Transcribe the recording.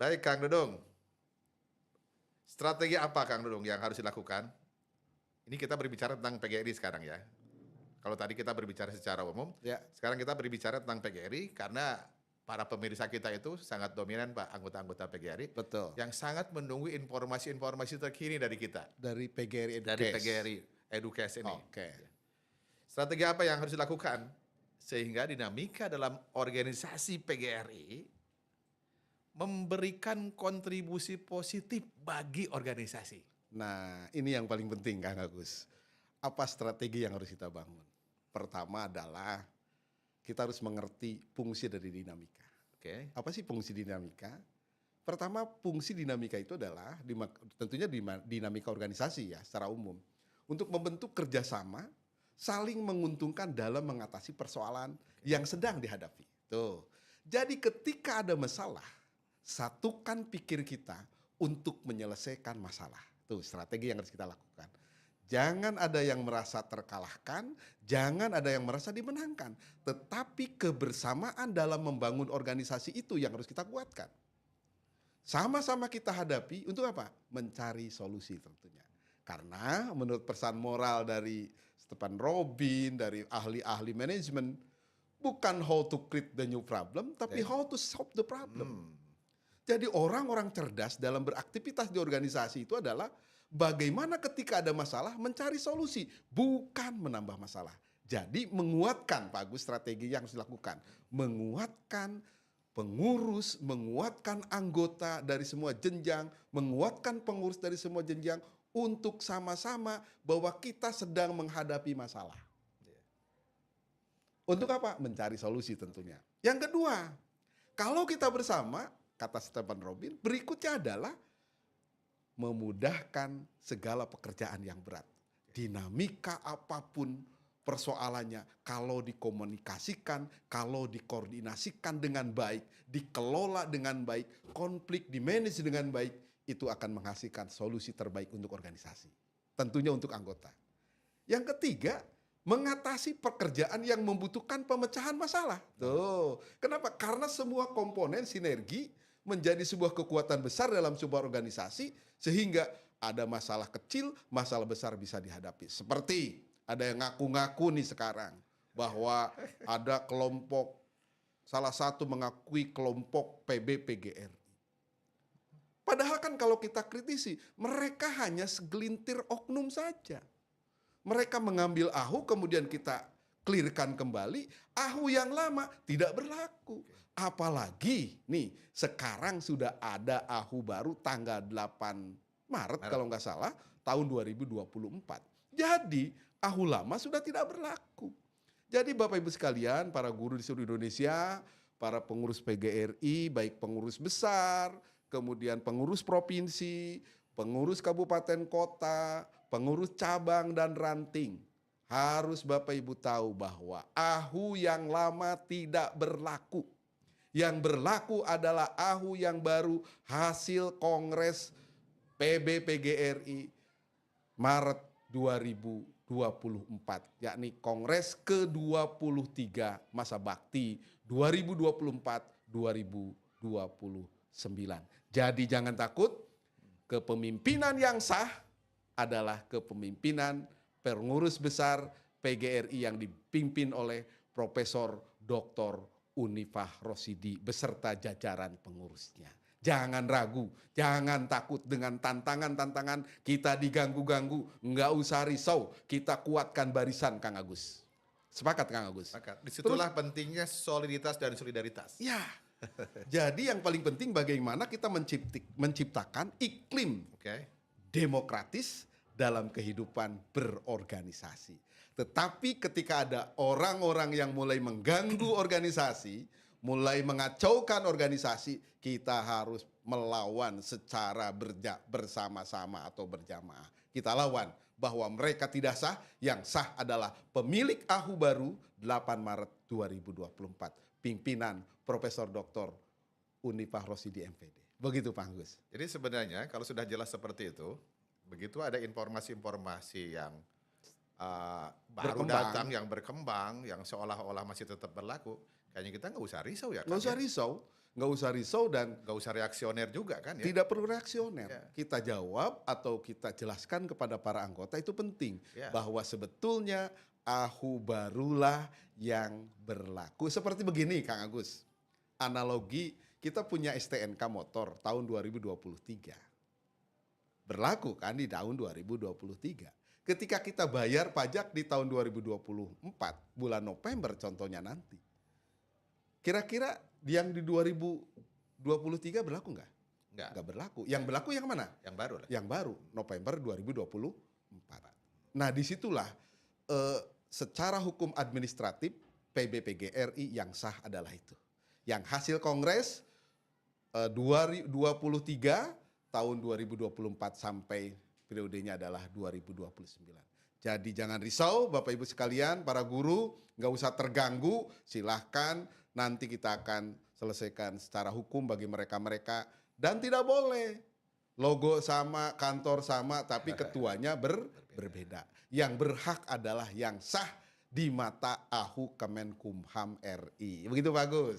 Baik, Kang Dudung. Strategi apa, Kang Dudung, yang harus dilakukan? Ini kita berbicara tentang PGRI sekarang ya. Kalau tadi kita berbicara secara umum, Ya, sekarang kita berbicara tentang PGRI karena para pemirsa kita itu sangat dominan, Pak, anggota-anggota PGRI betul. yang sangat menunggu informasi-informasi terkini dari kita, Dari PGRI dari Educase. PGRI Educase ini. Oke. Strategi apa yang harus dilakukan sehingga dinamika dalam organisasi PGRI memberikan kontribusi positif bagi organisasi? Nah, ini yang paling penting Kang Agus. Apa strategi yang harus kita bangun? Pertama adalah kita harus mengerti fungsi dari dinamika. Oke. Apa sih fungsi dinamika? Pertama, fungsi dinamika itu adalah tentunya dinamika organisasi ya secara umum. Untuk membentuk kerjasama, saling menguntungkan dalam mengatasi persoalan yang sedang dihadapi. Tuh. Jadi ketika ada masalah, satukan pikir kita untuk menyelesaikan masalah. Tuh strategi yang harus kita lakukan. Jangan ada yang merasa terkalahkan, jangan ada yang merasa dimenangkan. Tetapi kebersamaan dalam membangun organisasi itu yang harus kita kuatkan. Sama-sama kita hadapi untuk apa? Mencari solusi tentunya. Karena menurut pesan moral dari Stephen Robin, dari ahli-ahli manajemen, bukan how to create the new problem, tapi how to solve the problem. Jadi orang-orang cerdas dalam beraktivitas di organisasi itu adalah bagaimana ketika ada masalah mencari solusi, bukan menambah masalah. Jadi menguatkan, Pak Agus, strategi yang harus dilakukan. Menguatkan pengurus, menguatkan anggota dari semua jenjang, menguatkan pengurus dari semua jenjang untuk sama-sama bahwa kita sedang menghadapi masalah. Untuk apa? Mencari solusi tentunya. Yang kedua, kalau kita bersama, kata Stephen Robin, berikutnya adalah memudahkan segala pekerjaan yang berat. Dinamika apapun persoalannya, kalau dikomunikasikan, kalau dikoordinasikan dengan baik, dikelola dengan baik, konflik dimanage dengan baik, itu akan menghasilkan solusi terbaik untuk organisasi. Tentunya untuk anggota. Yang ketiga, mengatasi pekerjaan yang membutuhkan pemecahan masalah. Tuh, kenapa? Karena semua komponen sinergi menjadi sebuah kekuatan besar dalam sebuah organisasi sehingga ada masalah kecil, masalah besar bisa dihadapi. Seperti ada yang ngaku-ngaku nih sekarang bahwa ada kelompok, salah satu mengakui kelompok PBPGRI. Padahal kan kalau kita kritisi, mereka hanya segelintir oknum saja. Mereka mengambil AHU kemudian kita clearkan kembali, AHU yang lama tidak berlaku. Apalagi nih sekarang sudah ada AHU baru tanggal 8 Maret kalau nggak salah tahun 2024. Jadi AHU lama sudah tidak berlaku. Jadi Bapak Ibu sekalian, para guru di seluruh Indonesia, para pengurus PGRI, baik pengurus besar, kemudian pengurus provinsi, pengurus kabupaten kota, pengurus cabang dan ranting. Harus Bapak Ibu tahu bahwa AHU yang lama tidak berlaku. Yang berlaku adalah AHU yang baru hasil Kongres PBPGRI Maret 2024. Yakni Kongres ke-23 masa bakti 2024-2029. Jadi jangan takut, kepemimpinan yang sah adalah kepemimpinan pengurus besar PGRI yang dipimpin oleh Profesor Dr. Unifah Rosidi beserta jajaran pengurusnya. Jangan ragu, jangan takut dengan tantangan-tantangan kita diganggu-ganggu, nggak usah risau, kita kuatkan barisan Kang Agus. Sepakat Kang Agus? Sepakat. Disitulah pentingnya soliditas dan solidaritas. Ya, jadi yang paling penting bagaimana kita menciptakan iklim demokratis dalam kehidupan berorganisasi. Tetapi ketika ada orang-orang yang mulai mengganggu organisasi, mulai mengacaukan organisasi, kita harus melawan secara bersama-sama atau berjamaah. Kita lawan bahwa mereka tidak sah, yang sah adalah pemilik AHU baru 8 Maret 2024. Pimpinan Profesor Dr. Unifah Rosidi MPD. Begitu Pak Agus. Jadi sebenarnya kalau sudah jelas seperti itu, begitu ada informasi-informasi yang baru datang, yang berkembang, yang seolah-olah masih tetap berlaku, kayaknya kita nggak usah risau ya. Nggak usah risau. nggak usah risau dan Nggak usah reaksioner juga kan ya. tidak perlu reaksioner. Ya. Kita jawab atau kita jelaskan kepada para anggota itu penting. Ya. Bahwa sebetulnya AHU barulah yang berlaku. Seperti begini Kang Agus. Analogi kita punya STNK motor tahun 2023. Berlaku kan di tahun 2023. Ketika kita bayar pajak di tahun 2024, bulan November contohnya nanti. Kira-kira yang di 2023 berlaku nggak? Nggak berlaku. Yang berlaku yang mana? Yang baru lah. Yang baru, November 2024. Nah disitulah secara hukum administratif PBPGRI yang sah adalah itu. Yang hasil Kongres 2023 tahun 2024 sampai periodenya adalah 2029. Jadi jangan risau Bapak Ibu sekalian, para guru nggak usah terganggu, silahkan nanti kita akan selesaikan secara hukum bagi mereka-mereka. Dan tidak boleh logo sama, kantor sama, tapi ketuanya berbeda. Yang berhak adalah yang sah di mata AHU Kemenkumham RI. Begitu Pak Agus.